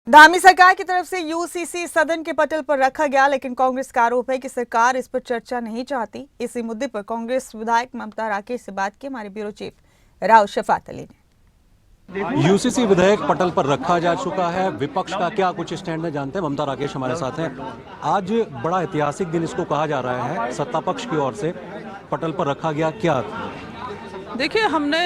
धामी सरकार की तरफ से यूसीसी सदन के पटल पर रखा गया, लेकिन कांग्रेस का आरोप है कि सरकार इस पर चर्चा नहीं चाहती। इसी मुद्दे पर कांग्रेस विधायक ममता राकेश से बात की हमारे ब्यूरो चीफ राव शफात अली ने। यूसीसी विधेयक पटल पर रखा जा चुका है। विपक्ष का क्या कुछ स्टैंड है जानते हैं। ममता राकेश हमारे साथ हैं। आज बड़ा ऐतिहासिक दिन इसको कहा जा रहा है, सत्ता पक्ष की ओर से पटल पर रखा गया। क्या देखिए, हमने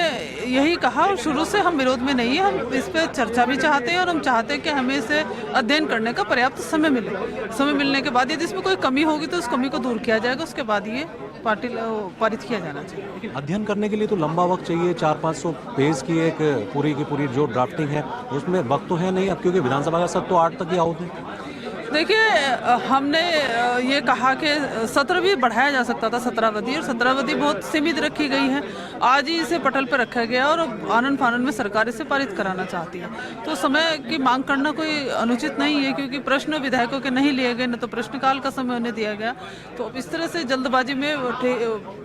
यही कहा और शुरू से हम विरोध में नहीं है। हम इस पे चर्चा भी चाहते हैं और हम चाहते हैं कि हमें इसे अध्ययन करने का पर्याप्त समय मिले। समय मिलने के बाद यदि इसमें कोई कमी होगी तो उस कमी को दूर किया जाएगा, उसके बाद ये पारित किया जाना चाहिए। लेकिन अध्ययन करने के लिए तो लंबा वक्त चाहिए। 400-500 पेज की एक पूरी की पूरी जो ड्राफ्टिंग है उसमें वक्त तो है नहीं अब, क्योंकि विधानसभा का सत्र तो 8 तक ही आउट है। देखिए, हमने ये कहा कि सत्र भी बढ़ाया जा सकता था, 17 अवधि, और 17 अवधि बहुत सीमित रखी गई है। आज ही इसे पटल पर रखा गया और आनन फानन में सरकार इसे पारित कराना चाहती है, तो समय की मांग करना कोई अनुचित नहीं है, क्योंकि प्रश्न विधायकों के नहीं लिए गए, न तो प्रश्नकाल का समय उन्हें दिया गया। तो इस तरह से जल्दबाजी में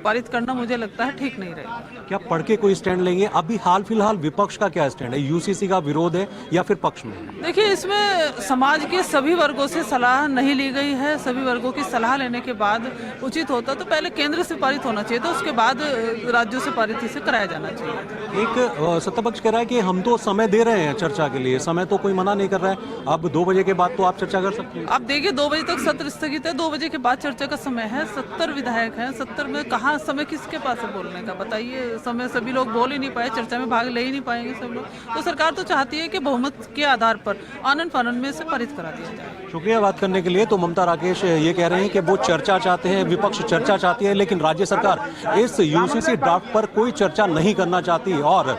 पारित करना मुझे लगता है ठीक नहीं रहेगा। क्या पढ़ के कोई स्टैंड लेंगे? अभी हाल फिलहाल विपक्ष का क्या स्टैंड है? यूसीसी का विरोध है या फिर पक्ष में? देखिए, इसमें समाज के सभी वर्गों से सलाह नहीं ली गई है। सभी वर्गों की सलाह लेने के बाद उचित होता तो पहले केंद्र से पारित होना चाहिए था, उसके बाद राज्यों से पारित इसे कराया जाना चाहिए। एक सत्ता पक्ष कह रहा है कि हम तो समय दे रहे हैं चर्चा के लिए, समय तो कोई मना नहीं कर रहा है। अब 2 बजे के बाद तो आप चर्चा कर सकते हैं। आप देखिए, 2 बजे तक सत्र स्थगित है, 2 बजे के बाद चर्चा का समय है। 70 विधायक हैं, 70 में कहाँ समय किसके पास है बोलने का? बताइए, समय सभी लोग बोल ही नहीं पाए, चर्चा में भाग ले ही नहीं पाएंगे सब लोग। तो सरकार तो चाहती है कि बहुमत के आधार पर आनन फानन में से पारित करा दिया जाए। शुक्रिया बात करने के लिए। तो ममता राकेश ये कह रहे हैं कि वो चर्चा चाहते हैं, विपक्ष चर्चा चाहती है, लेकिन राज्य सरकार इस यूसीसी ड्राफ्ट पर कोई चर्चा नहीं करना चाहती और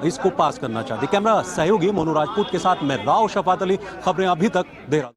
इसको पास करना चाहती। कैमरा सहयोगी मोनू राजपूत के साथ मैं राव शफात अली, खबरें अभी तक दे रहा।